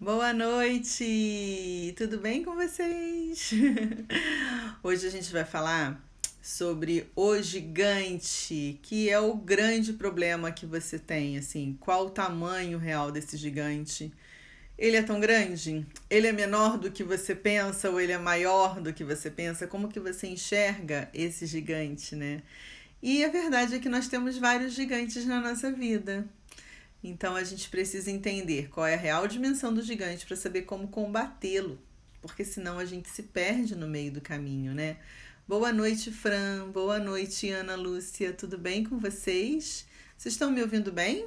Boa noite! Tudo bem com vocês? Hoje a gente vai falar sobre o gigante, que é o grande problema que você tem, assim, qual o tamanho real desse gigante? Ele é tão grande? Ele é menor do que você pensa ou ele é maior do que você pensa? Como que você enxerga esse gigante, né? E a verdade é que nós temos vários gigantes na nossa vida. Então a gente precisa entender qual é a real dimensão do gigante para saber como combatê-lo, porque senão a gente se perde no meio do caminho, né? Boa noite, Fran. Boa noite, Ana Lúcia. Tudo bem com vocês? Vocês estão me ouvindo bem?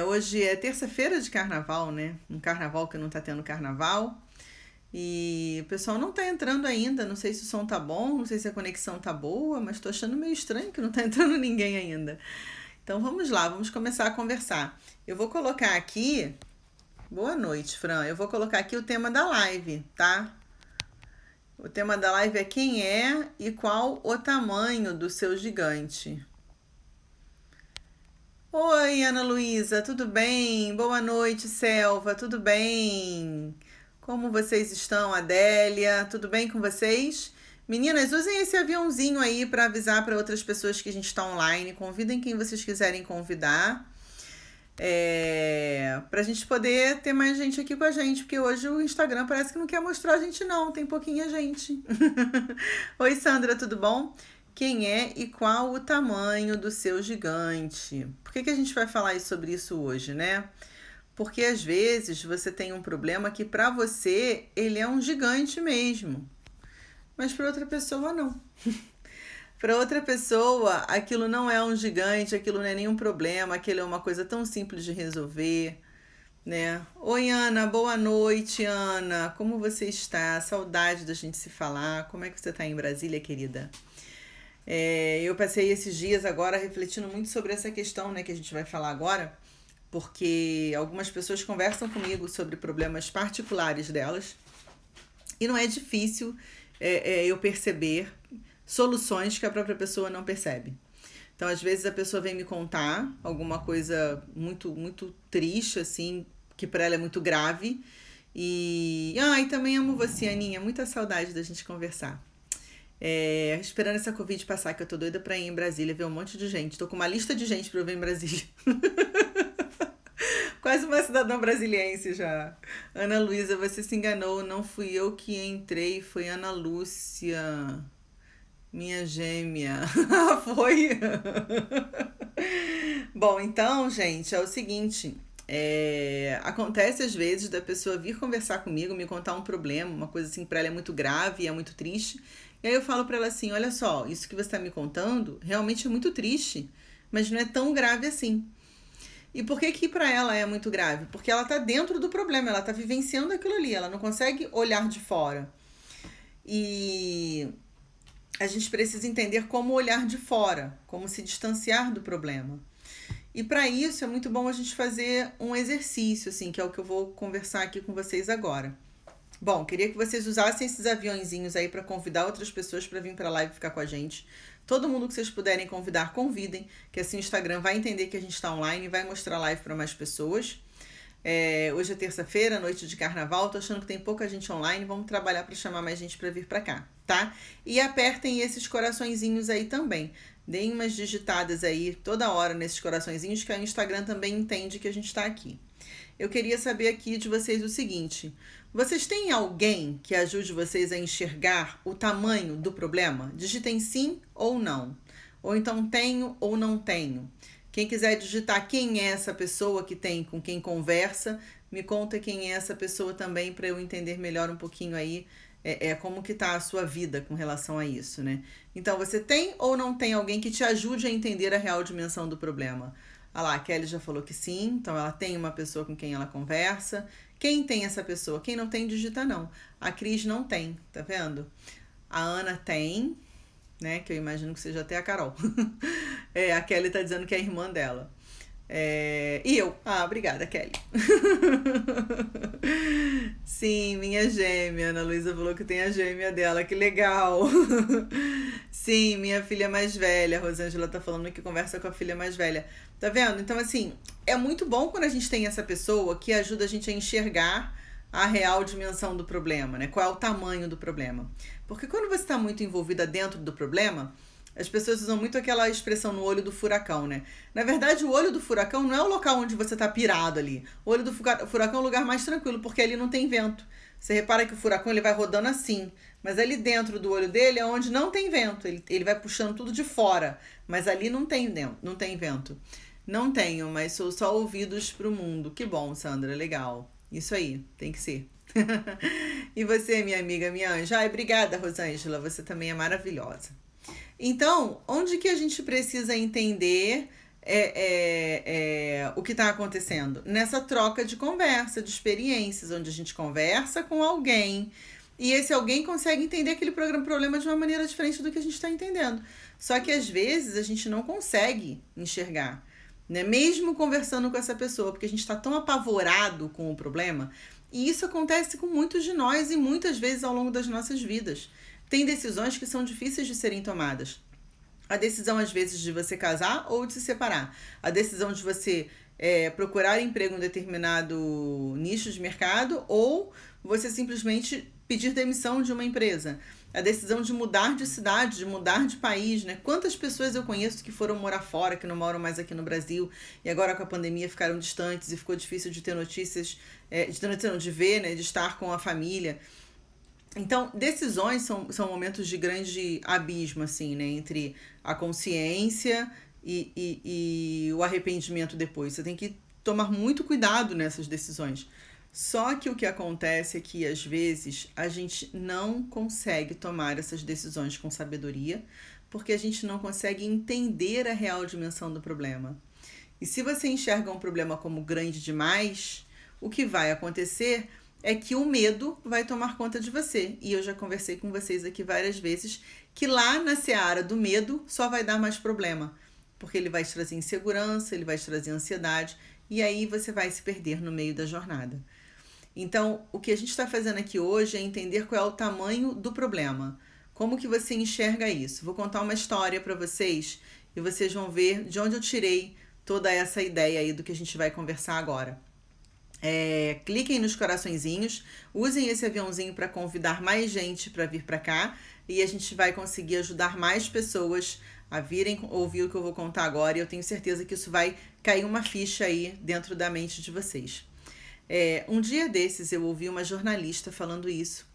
Hoje é terça-feira de carnaval, né? Um carnaval que não tá tendo carnaval. E o pessoal não tá entrando ainda. Não sei se o som tá bom, não sei se a conexão tá boa, mas tô achando meio estranho que não tá entrando ninguém ainda. Então vamos lá, vamos começar a conversar. Eu vou colocar aqui. Boa noite, Fran. Eu vou colocar aqui o tema da live, tá? O tema da live é quem é e qual o tamanho do seu gigante. Oi, Ana Luísa, tudo bem? Boa noite, Selva, tudo bem? Como vocês estão, Adélia? Tudo bem com vocês? Meninas, usem esse aviãozinho aí para avisar para outras pessoas que a gente está online. Convidem quem vocês quiserem convidar. Pra gente poder ter mais gente aqui com a gente, porque hoje o Instagram parece que não quer mostrar a gente não, tem pouquinha gente. Oi, Sandra, tudo bom? Quem é e qual o tamanho do seu gigante? Por que a gente vai falar sobre isso hoje, né? Porque às vezes você tem um problema que para você ele é um gigante mesmo, mas para outra pessoa não. Para outra pessoa, aquilo não é um gigante, aquilo não é nenhum problema, aquilo é uma coisa tão simples de resolver, né? Oi, Ana, boa noite, Ana. Como você está? Saudade da gente se falar. Como é que você está em Brasília, querida? Eu passei esses dias agora refletindo muito sobre essa questão, né, que a gente vai falar agora, porque algumas pessoas conversam comigo sobre problemas particulares delas e não é difícil eu perceber soluções que a própria pessoa não percebe. Então, às vezes a pessoa vem me contar alguma coisa muito muito triste assim, que para ela é muito grave. E também amo você, Aninha, muita saudade da gente conversar. Esperando essa Covid passar, que eu tô doida pra ir em Brasília ver um monte de gente. Tô com uma lista de gente pra eu ver em Brasília. Quase uma cidadã brasiliense já. Ana Luísa, você se enganou. Não fui eu que entrei, foi Ana Lúcia. Minha gêmea. Foi? Bom, então, gente, é o seguinte. Acontece às vezes da pessoa vir conversar comigo, me contar um problema, uma coisa assim pra ela é muito grave, é muito triste. E aí eu falo pra ela assim, olha só, isso que você tá me contando realmente é muito triste, mas não é tão grave assim. E por que que pra ela é muito grave? Porque ela tá dentro do problema, ela tá vivenciando aquilo ali, ela não consegue olhar de fora. E a gente precisa entender como olhar de fora, como se distanciar do problema. E para isso é muito bom a gente fazer um exercício, assim, que é o que eu vou conversar aqui com vocês agora. Bom, queria que vocês usassem esses aviãozinhos aí para convidar outras pessoas para vir para a live ficar com a gente. Todo mundo que vocês puderem convidar, convidem, que assim o Instagram vai entender que a gente está online e vai mostrar a live para mais pessoas. Hoje é terça-feira, noite de carnaval, tô achando que tem pouca gente online, vamos trabalhar para chamar mais gente para vir para cá, tá? E apertem esses coraçõezinhos aí também. Deem umas digitadas aí toda hora nesses coraçõezinhos, que aí o Instagram também entende que a gente está aqui. Eu queria saber aqui de vocês o seguinte: vocês têm alguém que ajude vocês a enxergar o tamanho do problema? Digitem sim ou não. Ou então tenho ou não tenho. Quem quiser digitar quem é essa pessoa que tem com quem conversa, me conta quem é essa pessoa também para eu entender melhor um pouquinho aí como que tá a sua vida com relação a isso, né? Então, você tem ou não tem alguém que te ajude a entender a real dimensão do problema? Ah lá, a Kelly já falou que sim, então ela tem uma pessoa com quem ela conversa. Quem tem essa pessoa? Quem não tem, digita não. A Cris não tem, tá vendo? A Ana tem, né? Que eu imagino que seja até a Carol. A Kelly tá dizendo que é a irmã dela. E eu. Obrigada, Kelly. Sim, minha gêmea. Ana Luísa falou que tem a gêmea dela. Que legal. Sim, minha filha mais velha, a Rosângela tá falando que conversa com a filha mais velha. Tá vendo? Então, assim, é muito bom quando a gente tem essa pessoa que ajuda a gente a enxergar a real dimensão do problema, né? Qual é o tamanho do problema. Porque quando você está muito envolvida dentro do problema, as pessoas usam muito aquela expressão no olho do furacão, né? Na verdade, o olho do furacão não é o local onde você tá pirado ali. O olho do furacão é o lugar mais tranquilo, porque ali não tem vento. Você repara que o furacão ele vai rodando assim, mas ali dentro do olho dele é onde não tem vento. Ele vai puxando tudo de fora, mas ali não tem vento. Não tenho, mas sou só ouvidos pro mundo. Que bom, Sandra, legal. Isso aí, tem que ser. E você, minha amiga, minha anja? Ai, obrigada, Rosângela, você também é maravilhosa. Então, onde que a gente precisa entender o que está acontecendo? Nessa troca de conversa, de experiências, onde a gente conversa com alguém e esse alguém consegue entender aquele problema de uma maneira diferente do que a gente está entendendo. Só que às vezes a gente não consegue enxergar, né? Mesmo conversando com essa pessoa, porque a gente está tão apavorado com o problema, e isso acontece com muitos de nós e muitas vezes ao longo das nossas vidas. Tem decisões que são difíceis de serem tomadas. A decisão, às vezes, de você casar ou de se separar. A decisão de você procurar emprego em um determinado nicho de mercado ou você simplesmente pedir demissão de uma empresa. A decisão de mudar de cidade, de mudar de país, né? Quantas pessoas eu conheço que foram morar fora, que não moram mais aqui no Brasil e agora com a pandemia ficaram distantes e ficou difícil de ter notícias, de ver, né? De estar com a família. Então, decisões são momentos de grande abismo, assim, né? Entre a consciência e o arrependimento depois. Você tem que tomar muito cuidado nessas decisões. Só que o que acontece é que, às vezes, a gente não consegue tomar essas decisões com sabedoria, porque a gente não consegue entender a real dimensão do problema. E se você enxerga um problema como grande demais, o que vai acontecer é que o medo vai tomar conta de você. E eu já conversei com vocês aqui várias vezes que lá na seara do medo só vai dar mais problema, porque ele vai te trazer insegurança, ele vai te trazer ansiedade, e aí você vai se perder no meio da jornada. Então, o que a gente está fazendo aqui hoje é entender qual é o tamanho do problema. Como que você enxerga isso? Vou contar uma história para vocês e vocês vão ver de onde eu tirei toda essa ideia aí do que a gente vai conversar agora. Cliquem nos coraçõezinhos, usem esse aviãozinho para convidar mais gente para vir para cá e a gente vai conseguir ajudar mais pessoas a virem ouvir o que eu vou contar agora e eu tenho certeza que isso vai cair uma ficha aí dentro da mente de vocês. Um dia desses eu ouvi uma jornalista falando isso.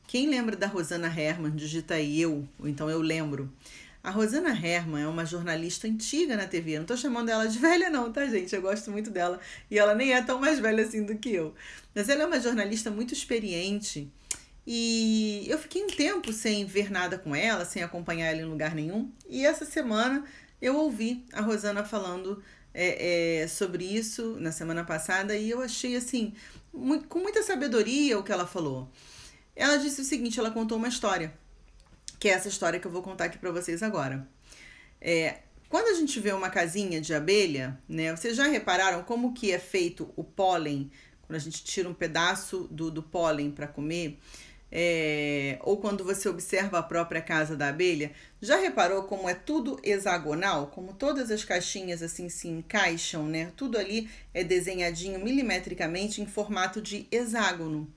Quem lembra da Rosana Herman? Digita aí ou então eu lembro. A Rosana Herman é uma jornalista antiga na TV. Eu não tô chamando ela de velha não, tá, gente? Eu gosto muito dela. E ela nem é tão mais velha assim do que eu. Mas ela é uma jornalista muito experiente. E eu fiquei um tempo sem ver nada com ela, sem acompanhar ela em lugar nenhum. E essa semana eu ouvi a Rosana falando sobre isso na semana passada. E eu achei, assim, com muita sabedoria o que ela falou. Ela disse o seguinte, ela contou uma história. Que é essa história que eu vou contar aqui para vocês agora. Quando a gente vê uma casinha de abelha, né? Vocês já repararam como que é feito o pólen? Quando a gente tira um pedaço do pólen para comer, ou quando você observa a própria casa da abelha, já reparou como é tudo hexagonal? Como todas as caixinhas assim se encaixam, né? Tudo ali é desenhadinho milimetricamente em formato de hexágono.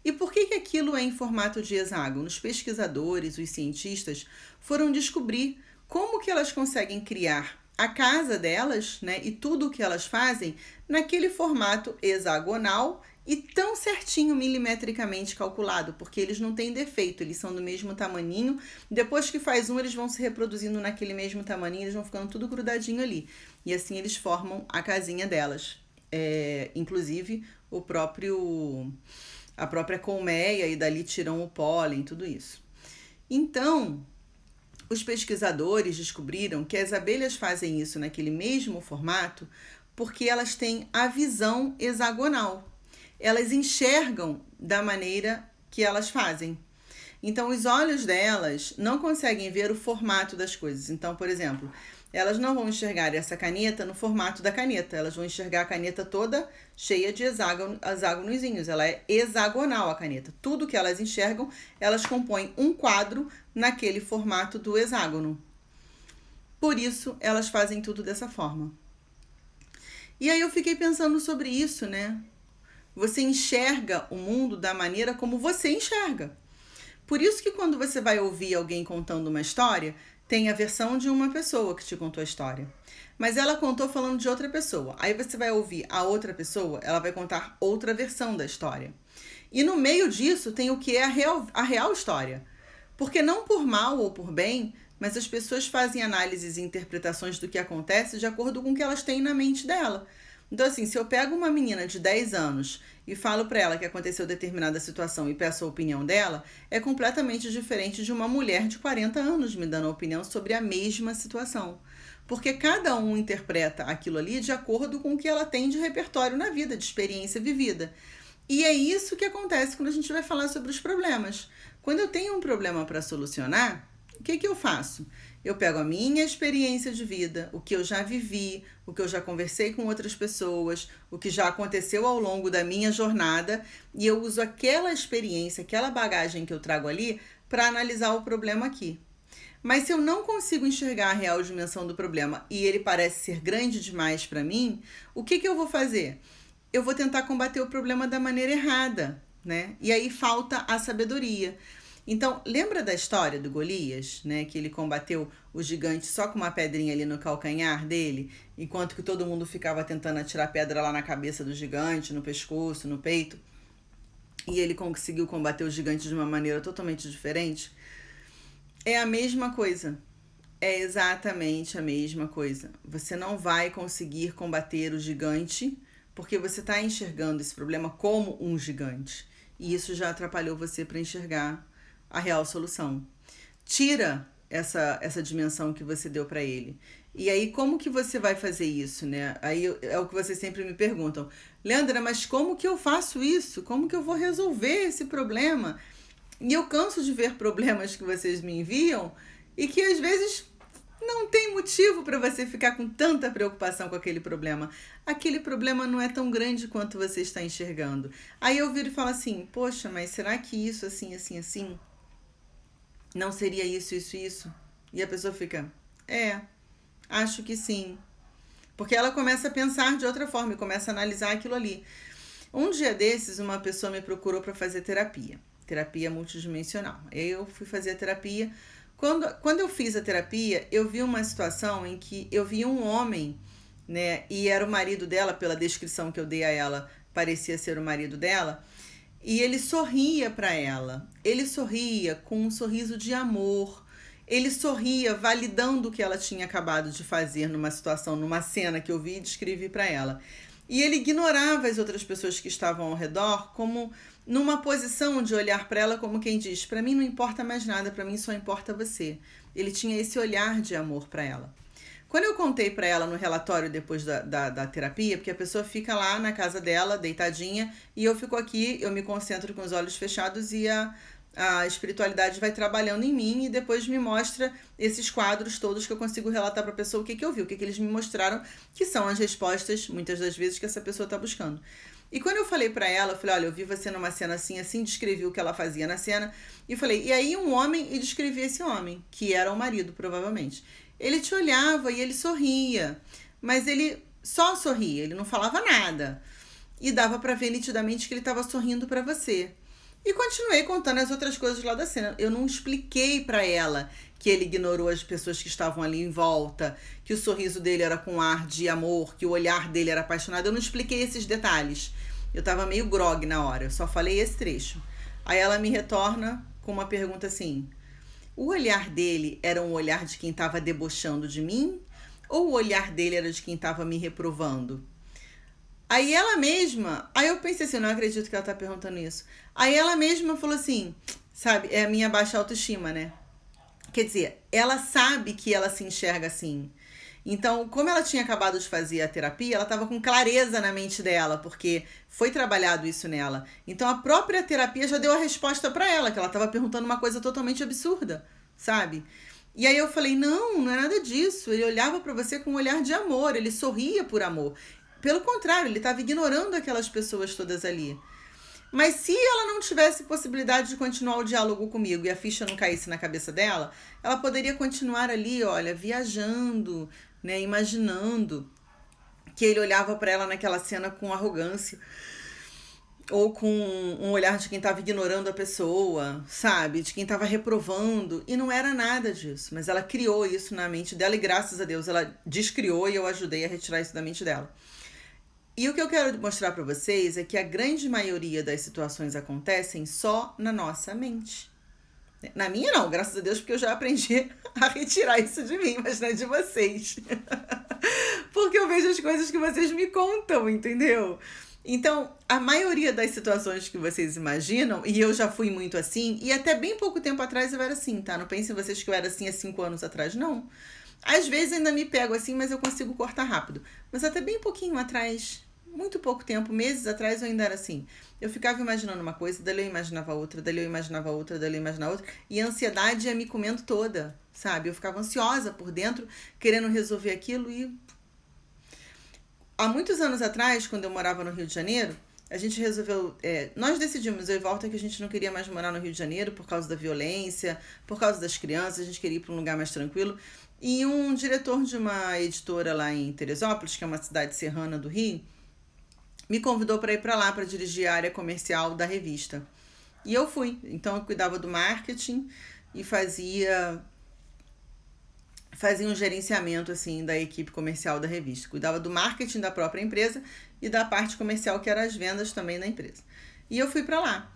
E por que aquilo é em formato de hexágono? Os pesquisadores, os cientistas, foram descobrir como que elas conseguem criar a casa delas, né, e tudo o que elas fazem naquele formato hexagonal e tão certinho milimetricamente calculado, porque eles não têm defeito, eles são do mesmo tamaninho. Depois que faz eles vão se reproduzindo naquele mesmo tamaninho, eles vão ficando tudo grudadinho ali. E assim eles formam a casinha delas. Inclusive a própria colmeia e dali tiram o pólen, tudo isso. Então, os pesquisadores descobriram que as abelhas fazem isso naquele mesmo formato porque elas têm a visão hexagonal. Elas enxergam da maneira que elas fazem. Então, os olhos delas não conseguem ver o formato das coisas. Então, por exemplo, elas não vão enxergar essa caneta no formato da caneta. Elas vão enxergar a caneta toda cheia de hexágonozinhos. Ela é hexagonal, a caneta. Tudo que elas enxergam, elas compõem um quadro naquele formato do hexágono. Por isso, elas fazem tudo dessa forma. E aí eu fiquei pensando sobre isso, né? Você enxerga o mundo da maneira como você enxerga. Por isso que quando você vai ouvir alguém contando uma história, tem a versão de uma pessoa que te contou a história. Mas ela contou falando de outra pessoa. Aí você vai ouvir a outra pessoa, ela vai contar outra versão da história. E no meio disso tem o que é a real história. Porque não por mal ou por bem, mas as pessoas fazem análises e interpretações do que acontece de acordo com o que elas têm na mente dela. Então, assim, se eu pego uma menina de 10 anos e falo para ela que aconteceu determinada situação e peço a opinião dela, é completamente diferente de uma mulher de 40 anos me dando a opinião sobre a mesma situação. Porque cada um interpreta aquilo ali de acordo com o que ela tem de repertório na vida, de experiência vivida. E é isso que acontece quando a gente vai falar sobre os problemas. Quando eu tenho um problema para solucionar, o que eu faço? Eu pego a minha experiência de vida, o que eu já vivi, o que eu já conversei com outras pessoas, o que já aconteceu ao longo da minha jornada, e eu uso aquela experiência, aquela bagagem que eu trago ali para analisar o problema aqui. Mas se eu não consigo enxergar a real dimensão do problema e ele parece ser grande demais para mim, o que eu vou fazer? Eu vou tentar combater o problema da maneira errada, né? E aí falta a sabedoria. Então, lembra da história do Golias, né? Que ele combateu o gigante só com uma pedrinha ali no calcanhar dele, enquanto que todo mundo ficava tentando atirar pedra lá na cabeça do gigante, no pescoço, no peito. E ele conseguiu combater o gigante de uma maneira totalmente diferente. É a mesma coisa. É exatamente a mesma coisa. Você não vai conseguir combater o gigante porque você está enxergando esse problema como um gigante. E isso já atrapalhou você para enxergar a real solução. Tira essa dimensão que você deu para ele. E aí, como que você vai fazer isso, né? Aí é o que vocês sempre me perguntam. Leandra, mas como que eu faço isso? Como que eu vou resolver esse problema? E eu canso de ver problemas que vocês me enviam e que às vezes não tem motivo para você ficar com tanta preocupação com aquele problema. Aquele problema não é tão grande quanto você está enxergando. Aí eu viro e falo assim, poxa, mas será que isso assim, assim, assim não seria isso, isso, isso? E a pessoa fica, acho que sim. Porque ela começa a pensar de outra forma e começa a analisar aquilo ali. Um dia desses, uma pessoa me procurou para fazer terapia multidimensional. Eu fui fazer a terapia. Quando eu fiz a terapia, eu vi uma situação em que eu vi um homem, né? E era o marido dela, pela descrição que eu dei a ela, parecia ser o marido dela. E ele sorria para ela. Ele sorria com um sorriso de amor. Ele sorria validando o que ela tinha acabado de fazer numa situação, numa cena que eu vi e descrevi para ela. E ele ignorava as outras pessoas que estavam ao redor como numa posição de olhar para ela como quem diz, para mim não importa mais nada, para mim só importa você. Ele tinha esse olhar de amor para ela. Quando eu contei para ela no relatório depois da terapia, porque a pessoa fica lá na casa dela, deitadinha, e eu fico aqui, eu me concentro com os olhos fechados e a espiritualidade vai trabalhando em mim e depois me mostra esses quadros todos que eu consigo relatar para a pessoa o que eu vi, o que eles me mostraram, que são as respostas, muitas das vezes, que essa pessoa está buscando. E quando eu falei pra ela, eu falei, olha, eu vi você numa cena assim, assim, descrevi o que ela fazia na cena, e falei, e aí um homem, e descrevi esse homem, que era o marido, provavelmente. Ele te olhava e ele sorria, mas ele só sorria, ele não falava nada. E dava pra ver nitidamente que ele estava sorrindo pra você. E continuei contando as outras coisas lá da cena. Eu não expliquei pra ela que ele ignorou as pessoas que estavam ali em volta, que o sorriso dele era com ar de amor, que o olhar dele era apaixonado. Eu não expliquei esses detalhes. Eu tava meio grogue na hora, eu só falei esse trecho. Aí ela me retorna com uma pergunta assim, o olhar dele era um olhar de quem estava debochando de mim? Ou o olhar dele era de quem estava me reprovando? Aí ela mesma, aí eu pensei assim, não acredito que ela tá perguntando isso. Aí ela mesma falou assim, sabe, é a minha baixa autoestima, né? Quer dizer, ela sabe que ela se enxerga assim. Então, como ela tinha acabado de fazer a terapia, ela estava com clareza na mente dela, porque foi trabalhado isso nela. Então, a própria terapia já deu a resposta para ela, que ela estava perguntando uma coisa totalmente absurda, sabe? E aí eu falei, não, não é nada disso. Ele olhava para você com um olhar de amor, ele sorria por amor. Pelo contrário, ele estava ignorando aquelas pessoas todas ali. Mas se ela não tivesse possibilidade de continuar o diálogo comigo e a ficha não caísse na cabeça dela, ela poderia continuar ali, olha, viajando, né, imaginando que ele olhava para ela naquela cena com arrogância ou com um olhar de quem estava ignorando a pessoa, sabe? De quem estava reprovando. E não era nada disso. Mas ela criou isso na mente dela e, graças a Deus, ela descriou e eu ajudei a retirar isso da mente dela. E o que eu quero mostrar para vocês é que a grande maioria das situações acontecem só na nossa mente. Na minha não, graças a Deus, porque eu já aprendi a retirar isso de mim, mas não é de vocês. Porque eu vejo as coisas que vocês me contam, entendeu? Então, a maioria das situações que vocês imaginam, e eu já fui muito assim, e até bem pouco tempo atrás eu era assim, tá? Não pensem vocês que eu era assim há 5 anos atrás, não. Às vezes ainda me pego assim, mas eu consigo cortar rápido. Mas até bem pouquinho atrás, muito pouco tempo, meses atrás, eu ainda era assim. Eu ficava imaginando uma coisa, dali eu imaginava outra, dali eu imaginava outra, dali eu imaginava outra, e a ansiedade ia me comendo toda, sabe? Eu ficava ansiosa por dentro, querendo resolver aquilo e... Há muitos anos atrás, quando eu morava no Rio de Janeiro, a gente resolveu... nós decidimos, eu e Walter, que a gente não queria mais morar no Rio de Janeiro por causa da violência, por causa das crianças, a gente queria ir para um lugar mais tranquilo. E um diretor de uma editora lá em Teresópolis, que é uma cidade serrana do Rio, me convidou para ir para lá para dirigir a área comercial da revista. E eu fui. Então eu cuidava do marketing e fazia um gerenciamento assim da equipe comercial da revista. Cuidava do marketing da própria empresa e da parte comercial, que era as vendas também da empresa. E eu fui para lá.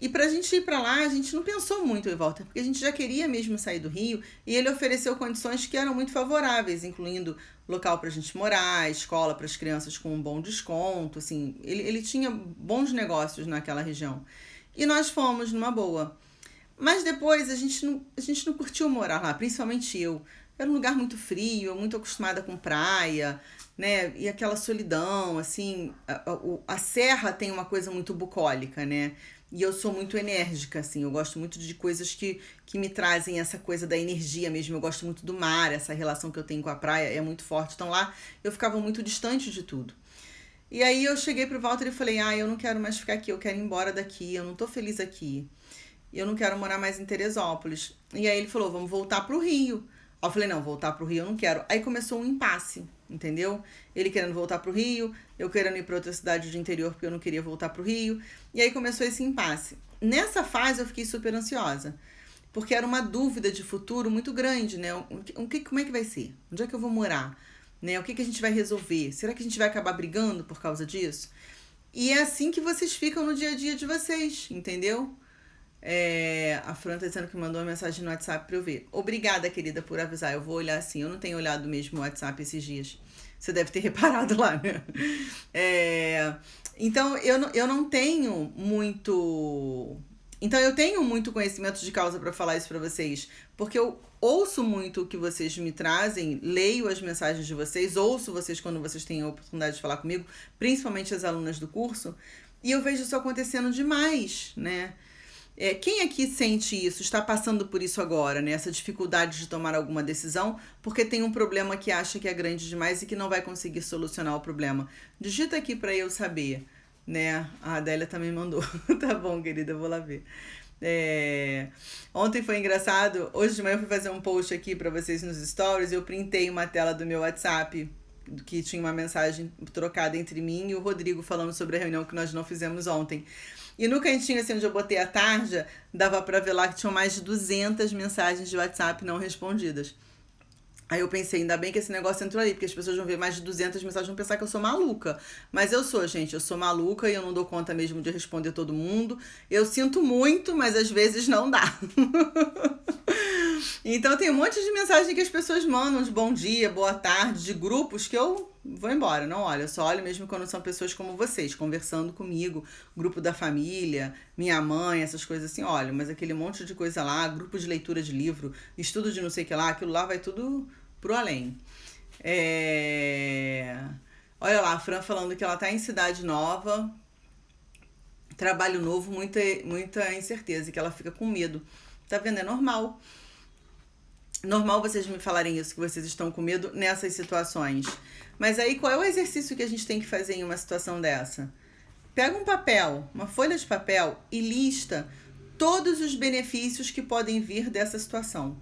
E pra gente ir para lá, a gente não pensou muito em volta, porque a gente já queria mesmo sair do Rio, e ele ofereceu condições que eram muito favoráveis, incluindo local pra gente morar, escola para as crianças com um bom desconto, assim, ele tinha bons negócios naquela região. E nós fomos numa boa. Mas depois a gente não curtiu morar lá, principalmente eu. Era um lugar muito frio, muito acostumada com praia, né? E aquela solidão, assim, a serra tem uma coisa muito bucólica, né? E eu sou muito enérgica, assim, eu gosto muito de coisas que me trazem essa coisa da energia mesmo. Eu gosto muito do mar, essa relação que eu tenho com a praia é muito forte. Então lá eu ficava muito distante de tudo. E aí eu cheguei pro Walter e falei, eu não quero mais ficar aqui, eu quero ir embora daqui, eu não tô feliz aqui. Eu não quero morar mais em Teresópolis. E aí ele falou, vamos voltar pro Rio. Aí eu falei, não, voltar pro Rio eu não quero. Aí começou um impasse, entendeu? Ele querendo voltar pro Rio, eu querendo ir pra outra cidade de interior porque eu não queria voltar pro Rio. E aí começou esse impasse. Nessa fase eu fiquei super ansiosa, porque era uma dúvida de futuro muito grande, né? Como é que vai ser? Onde é que eu vou morar? Né? O que a gente vai resolver? Será que a gente vai acabar brigando por causa disso? E é assim que vocês ficam no dia a dia de vocês, entendeu? A Fran tá dizendo que mandou uma mensagem no WhatsApp pra eu ver. Obrigada, querida, por avisar. Eu vou olhar assim. Eu não tenho olhado mesmo o WhatsApp esses dias. Você deve ter reparado lá, né? Então, eu não tenho muito... Então, eu tenho muito conhecimento de causa para falar isso para vocês. Porque eu ouço muito o que vocês me trazem, leio as mensagens de vocês, ouço vocês quando vocês têm a oportunidade de falar comigo, principalmente as alunas do curso, e eu vejo isso acontecendo demais, né? Quem aqui sente isso, está passando por isso agora, né? Essa dificuldade de tomar alguma decisão, porque tem um problema que acha que é grande demais e que não vai conseguir solucionar o problema. Digita aqui para eu saber, né? A Adélia também mandou. Tá bom, querida, eu vou lá ver. Ontem foi engraçado. Hoje de manhã eu fui fazer um post aqui para vocês nos stories. Eu printei uma tela do meu WhatsApp que tinha uma mensagem trocada entre mim e o Rodrigo falando sobre a reunião que nós não fizemos ontem. E no cantinho, assim, onde eu botei a tarja, dava pra ver lá que tinham mais de 200 mensagens de WhatsApp não respondidas. Aí eu pensei, ainda bem que esse negócio entrou ali, porque as pessoas vão ver mais de 200 mensagens e vão pensar que eu sou maluca. Mas eu sou, gente, eu sou maluca e eu não dou conta mesmo de responder todo mundo. Eu sinto muito, mas às vezes não dá. Então tem um monte de mensagem que as pessoas mandam de bom dia, boa tarde, de grupos que eu vou embora, não olho. Eu só olho mesmo quando são pessoas como vocês, conversando comigo, grupo da família, minha mãe, essas coisas assim, olha, mas aquele monte de coisa lá, grupo de leitura de livro, estudo de não sei o que lá, aquilo lá vai tudo pro além. Olha lá, a Fran falando que ela tá em cidade nova, trabalho novo, muita incerteza, que ela fica com medo. Tá vendo? É normal. Normal vocês me falarem isso, que vocês estão com medo nessas situações. Mas aí qual é o exercício que a gente tem que fazer em uma situação dessa? Pega um papel, uma folha de papel e lista todos os benefícios que podem vir dessa situação.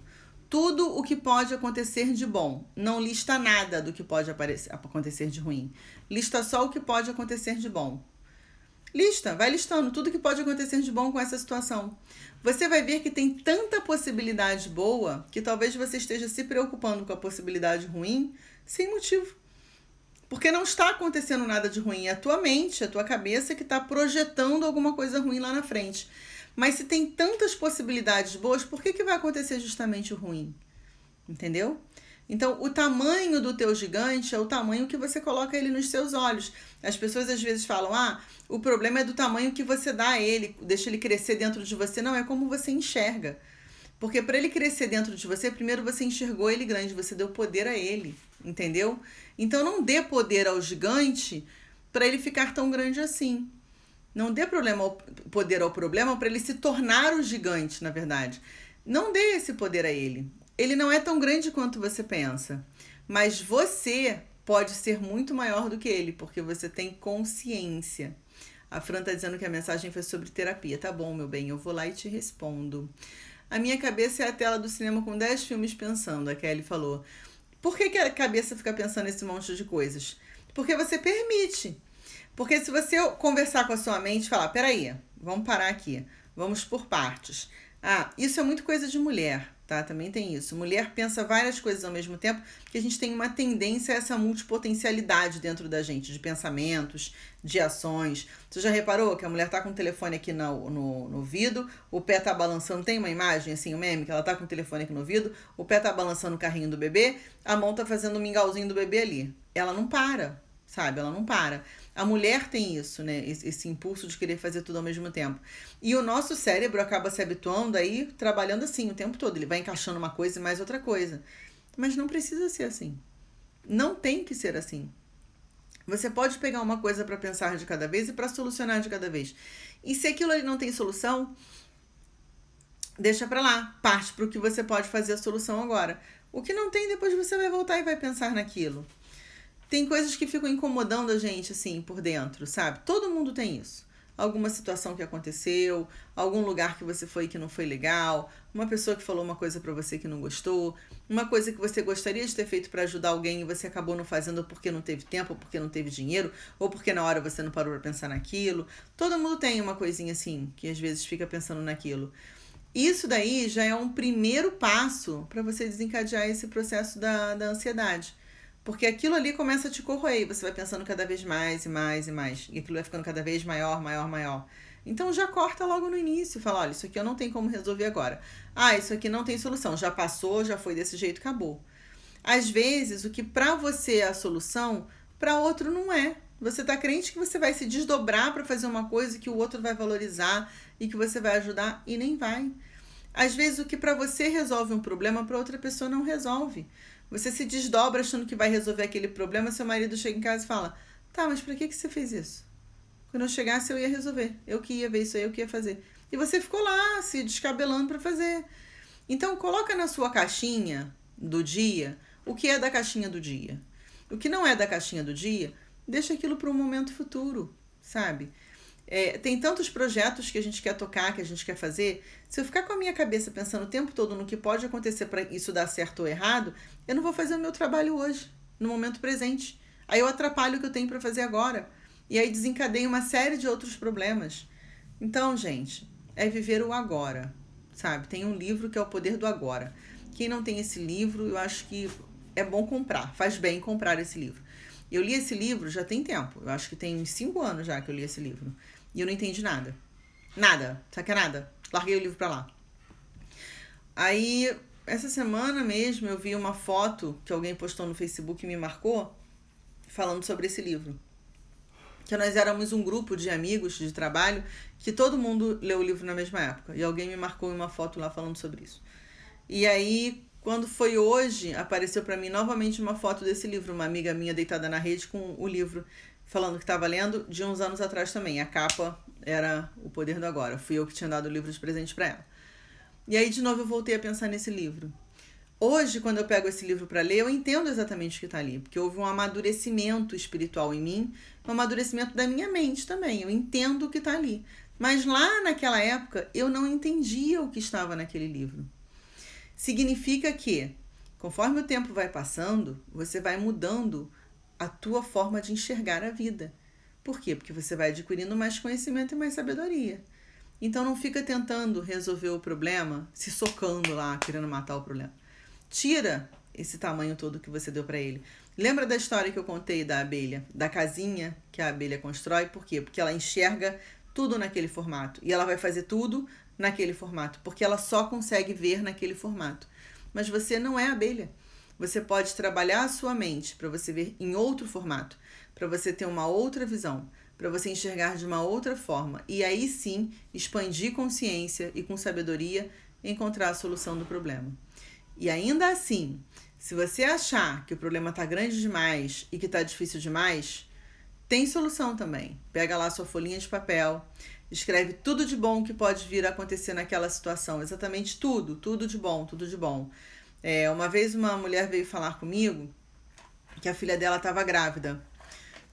Tudo o que pode acontecer de bom. Não lista nada do que pode acontecer de ruim. Lista só o que pode acontecer de bom. Lista, vai listando tudo que pode acontecer de bom com essa situação. Você vai ver que tem tanta possibilidade boa que talvez você esteja se preocupando com a possibilidade ruim sem motivo. Porque não está acontecendo nada de ruim. É a tua mente, a tua cabeça que está projetando alguma coisa ruim lá na frente. Mas se tem tantas possibilidades boas, por que vai acontecer justamente o ruim? Entendeu? Então, o tamanho do teu gigante é o tamanho que você coloca ele nos seus olhos. As pessoas às vezes falam, o problema é do tamanho que você dá a ele, deixa ele crescer dentro de você. Não, é como você enxerga. Porque para ele crescer dentro de você, primeiro você enxergou ele grande, você deu poder a ele, entendeu? Então, não dê poder ao gigante para ele ficar tão grande assim. Não dê poder ao problema para ele se tornar o gigante, na verdade. Não dê esse poder a ele. Ele não é tão grande quanto você pensa. Mas você pode ser muito maior do que ele, porque você tem consciência. A Fran tá dizendo que a mensagem foi sobre terapia. Tá bom, meu bem, eu vou lá e te respondo. A minha cabeça é a tela do cinema com 10 filmes pensando, a Kelly falou. Por que a cabeça fica pensando nesse monte de coisas? Porque você permite. Porque se você conversar com a sua mente e falar, peraí, vamos parar aqui, vamos por partes. Isso é muito coisa de mulher, tá? Também tem isso. Mulher pensa várias coisas ao mesmo tempo, porque a gente tem uma tendência a essa multipotencialidade dentro da gente, de pensamentos, de ações. Você já reparou que a mulher tá com o telefone aqui no ouvido, o pé tá balançando, tem uma imagem assim, o meme, que ela tá com o telefone aqui no ouvido, o pé tá balançando o carrinho do bebê, a mão tá fazendo o mingauzinho do bebê ali. Ela não para, sabe? Ela não para. A mulher tem isso, né? Esse impulso de querer fazer tudo ao mesmo tempo. E o nosso cérebro acaba se habituando aí, trabalhando assim o tempo todo. Ele vai encaixando uma coisa e mais outra coisa. Mas não precisa ser assim. Não tem que ser assim. Você pode pegar uma coisa para pensar de cada vez e para solucionar de cada vez. E se aquilo ali não tem solução, deixa para lá. Parte para o que você pode fazer a solução agora. O que não tem, depois você vai voltar e vai pensar naquilo. Tem coisas que ficam incomodando a gente, assim, por dentro, sabe? Todo mundo tem isso. Alguma situação que aconteceu, algum lugar que você foi que não foi legal, uma pessoa que falou uma coisa pra você que não gostou, uma coisa que você gostaria de ter feito pra ajudar alguém e você acabou não fazendo porque não teve tempo, ou porque não teve dinheiro, ou porque na hora você não parou pra pensar naquilo. Todo mundo tem uma coisinha assim, que às vezes fica pensando naquilo. Isso daí já é um primeiro passo para você desencadear esse processo da ansiedade. Porque aquilo ali começa a te corroer, você vai pensando cada vez mais e mais e mais. E aquilo vai ficando cada vez maior, maior, maior. Então já corta logo no início, fala, olha, isso aqui eu não tenho como resolver agora. Isso aqui não tem solução, já passou, já foi desse jeito, acabou. Às vezes, o que pra você é a solução, pra outro não é. Você tá crente que você vai se desdobrar pra fazer uma coisa que o outro vai valorizar e que você vai ajudar e nem vai. Às vezes, o que pra você resolve um problema, pra outra pessoa não resolve. Você se desdobra achando que vai resolver aquele problema, seu marido chega em casa e fala, tá, mas pra que você fez isso? Quando eu chegasse eu ia resolver, eu que ia ver isso aí, eu que ia fazer. E você ficou lá, se descabelando pra fazer. Então, coloca na sua caixinha do dia o que é da caixinha do dia. O que não é da caixinha do dia, deixa aquilo para um momento futuro, sabe? Tem tantos projetos que a gente quer tocar, que a gente quer fazer. Se eu ficar com a minha cabeça pensando o tempo todo no que pode acontecer para isso dar certo ou errado, eu não vou fazer o meu trabalho hoje, no momento presente. Aí eu atrapalho o que eu tenho para fazer agora. E aí desencadeia uma série de outros problemas. Então, gente, é viver o agora, sabe? Tem um livro que é O Poder do Agora. Quem não tem esse livro, eu acho que é bom comprar. Faz bem comprar esse livro. Eu li esse livro já tem tempo. Eu acho que tem uns 5 anos já que eu li esse livro. E eu não entendi nada. Nada. Sabe que é nada? Larguei o livro pra lá. Aí, essa semana mesmo, eu vi uma foto que alguém postou no Facebook e me marcou, falando sobre esse livro. Que nós éramos um grupo de amigos de trabalho, que todo mundo leu o livro na mesma época. E alguém me marcou em uma foto lá falando sobre isso. E aí, quando foi hoje, apareceu pra mim novamente uma foto desse livro. Uma amiga minha deitada na rede com o livro, falando que estava lendo, de uns anos atrás também. A capa era O Poder do Agora. Fui eu que tinha dado o livro de presente para ela. E aí, de novo, eu voltei a pensar nesse livro. Hoje, quando eu pego esse livro para ler, eu entendo exatamente o que está ali, porque houve um amadurecimento espiritual em mim, um amadurecimento da minha mente também. Eu entendo o que está ali. Mas lá naquela época, eu não entendia o que estava naquele livro. Significa que, conforme o tempo vai passando, você vai mudando a tua forma de enxergar a vida. Por quê? Porque você vai adquirindo mais conhecimento e mais sabedoria. Então não fica tentando resolver o problema, se socando lá, querendo matar o problema. Tira esse tamanho todo que você deu para ele. Lembra da história que eu contei da abelha, da casinha que a abelha constrói? Por quê? Porque ela enxerga tudo naquele formato. E ela vai fazer tudo naquele formato, porque ela só consegue ver naquele formato. Mas você não é abelha. Você pode trabalhar a sua mente para você ver em outro formato, para você ter uma outra visão, para você enxergar de uma outra forma. E aí sim, expandir consciência e com sabedoria encontrar a solução do problema. E ainda assim, se você achar que o problema está grande demais e que está difícil demais, tem solução também. Pega lá sua folhinha de papel, escreve tudo de bom que pode vir a acontecer naquela situação. Exatamente tudo, tudo de bom, tudo de bom. Uma vez uma mulher veio falar comigo que a filha dela estava grávida.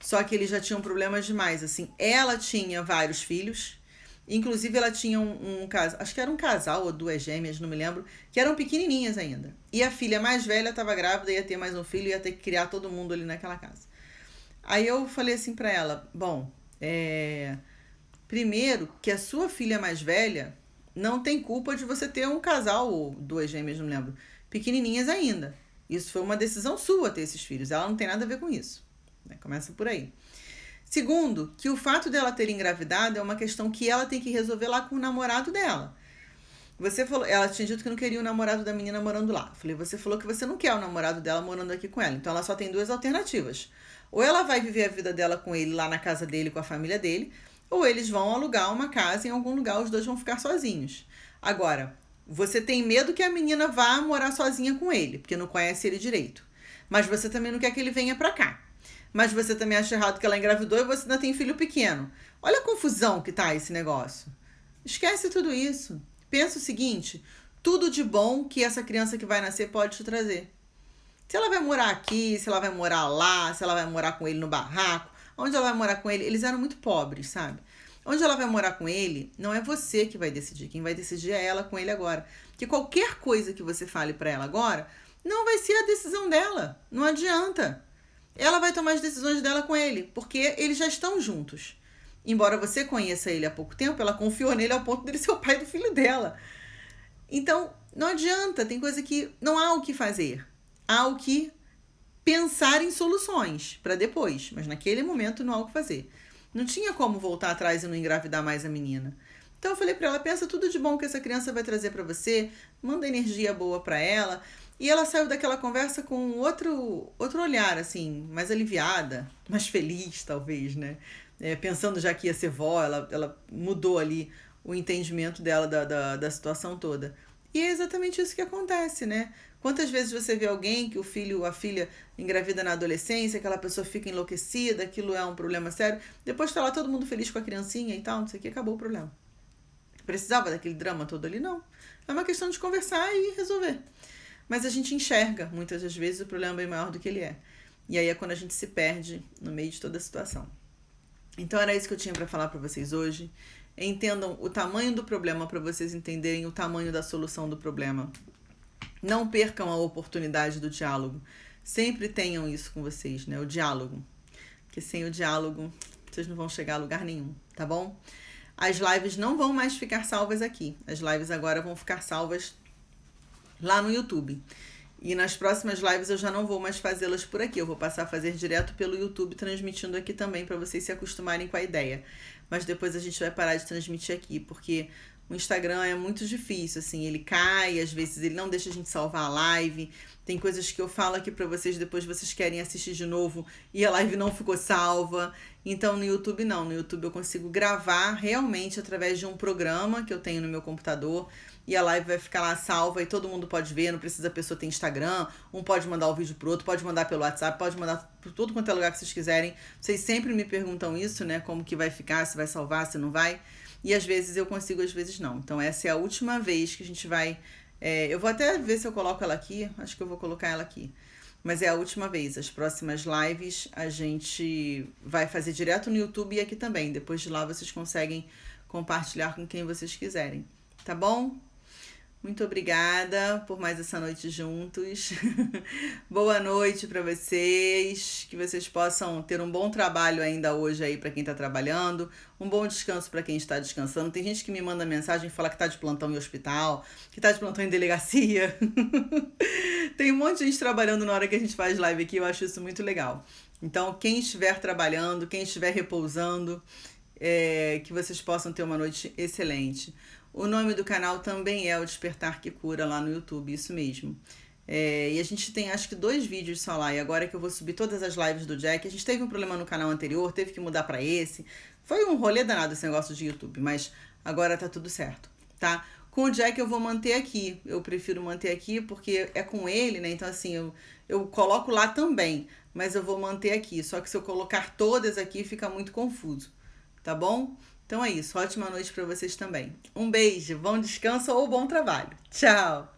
Só que eles já tinham problemas demais, assim. Ela tinha vários filhos. Inclusive, ela tinha um casal, acho que era um casal ou duas gêmeas, não me lembro, que eram pequenininhas ainda. E a filha mais velha estava grávida, ia ter mais um filho, ia ter que criar todo mundo ali naquela casa. Aí eu falei assim para ela, bom, primeiro que a sua filha mais velha não tem culpa de você ter um casal ou duas gêmeas, não me lembro, pequenininhas ainda. Isso foi uma decisão sua ter esses filhos, ela não tem nada a ver com isso. Começa por aí. Segundo, que o fato dela ter engravidado é uma questão que ela tem que resolver lá com o namorado dela. Você falou, ela tinha dito que não queria o namorado da menina morando lá. Falei, você falou que você não quer o namorado dela morando aqui com ela. Então ela só tem duas alternativas. Ou ela vai viver a vida dela com ele lá na casa dele, com a família dele, ou eles vão alugar uma casa em algum lugar, os dois vão ficar sozinhos. Agora, você tem medo que a menina vá morar sozinha com ele, porque não conhece ele direito. Mas você também não quer que ele venha pra cá. Mas você também acha errado que ela engravidou e você ainda tem filho pequeno. Olha a confusão que tá esse negócio. Esquece tudo isso. Pensa o seguinte, tudo de bom que essa criança que vai nascer pode te trazer. Se ela vai morar aqui, se ela vai morar lá, se ela vai morar com ele no barraco, onde ela vai morar com ele, eles eram muito pobres, sabe? Onde ela vai morar com ele, não é você que vai decidir. Quem vai decidir é ela com ele agora. Porque qualquer coisa que você fale pra ela agora, não vai ser a decisão dela. Não adianta. Ela vai tomar as decisões dela com ele, porque eles já estão juntos. Embora você conheça ele há pouco tempo, ela confiou nele ao ponto dele ser o pai do filho dela. Então, não adianta, tem coisa que não há o que fazer. Há o que pensar em soluções para depois, mas naquele momento não há o que fazer. Não tinha como voltar atrás e não engravidar mais a menina. Então eu falei para ela, pensa tudo de bom que essa criança vai trazer para você, manda energia boa para ela. E ela saiu daquela conversa com outro olhar, assim, mais aliviada, mais feliz, talvez, né? Pensando já que ia ser vó, ela mudou ali o entendimento dela da situação toda. E é exatamente isso que acontece, né? Quantas vezes você vê alguém que a filha engravida na adolescência, aquela pessoa fica enlouquecida, aquilo é um problema sério, depois tá lá todo mundo feliz com a criancinha e tal, não sei o que, acabou o problema. Precisava daquele drama todo ali? Não. É uma questão de conversar e resolver. Mas a gente enxerga, muitas das vezes, o problema é bem maior do que ele é. E aí é quando a gente se perde no meio de toda a situação. Então era isso que eu tinha para falar para vocês hoje. Entendam o tamanho do problema para vocês entenderem o tamanho da solução do problema. Não percam a oportunidade do diálogo. Sempre tenham isso com vocês, né? O diálogo. Porque sem o diálogo, vocês não vão chegar a lugar nenhum, tá bom? As lives não vão mais ficar salvas aqui. As lives agora vão ficar salvas lá no YouTube. E nas próximas lives eu já não vou mais fazê-las por aqui. Eu vou passar a fazer direto pelo YouTube, transmitindo aqui também, para vocês se acostumarem com a ideia. Mas depois a gente vai parar de transmitir aqui, porque o Instagram é muito difícil, assim, ele cai, às vezes ele não deixa a gente salvar a live. Tem coisas que eu falo aqui pra vocês, depois vocês querem assistir de novo e a live não ficou salva. Então no YouTube não, no YouTube eu consigo gravar realmente através de um programa que eu tenho no meu computador e a live vai ficar lá salva e todo mundo pode ver, não precisa a pessoa ter Instagram, um pode mandar o vídeo pro outro, pode mandar pelo WhatsApp, pode mandar por tudo quanto é lugar que vocês quiserem. Vocês sempre me perguntam isso, né, como que vai ficar, se vai salvar, se não vai. E às vezes eu consigo, às vezes não. Então essa é a última vez que a gente vai Eu vou até ver se eu coloco ela aqui. Acho que eu vou colocar ela aqui. Mas é a última vez. As próximas lives a gente vai fazer direto no YouTube e aqui também. Depois de lá vocês conseguem compartilhar com quem vocês quiserem. Tá bom? Muito obrigada por mais essa noite juntos. Boa noite para vocês. Que vocês possam ter um bom trabalho ainda hoje aí para quem está trabalhando. Um bom descanso para quem está descansando. Tem gente que me manda mensagem e fala que está de plantão em hospital, que está de plantão em delegacia. Tem um monte de gente trabalhando na hora que a gente faz live aqui. Eu acho isso muito legal. Então, quem estiver trabalhando, quem estiver repousando, que vocês possam ter uma noite excelente. O nome do canal também é o Despertar que Cura lá no YouTube, isso mesmo. E a gente tem acho que 2 vídeos só lá. E agora que eu vou subir todas as lives do Jack, a gente teve um problema no canal anterior, teve que mudar para esse. Foi um rolê danado esse negócio de YouTube, mas agora tá tudo certo, tá? Com o Jack eu vou manter aqui. Eu prefiro manter aqui porque é com ele, né? Então assim, eu coloco lá também, mas eu vou manter aqui. Só que se eu colocar todas aqui fica muito confuso, tá bom? Então é isso. Ótima noite para vocês também. Um beijo, bom descanso ou bom trabalho. Tchau!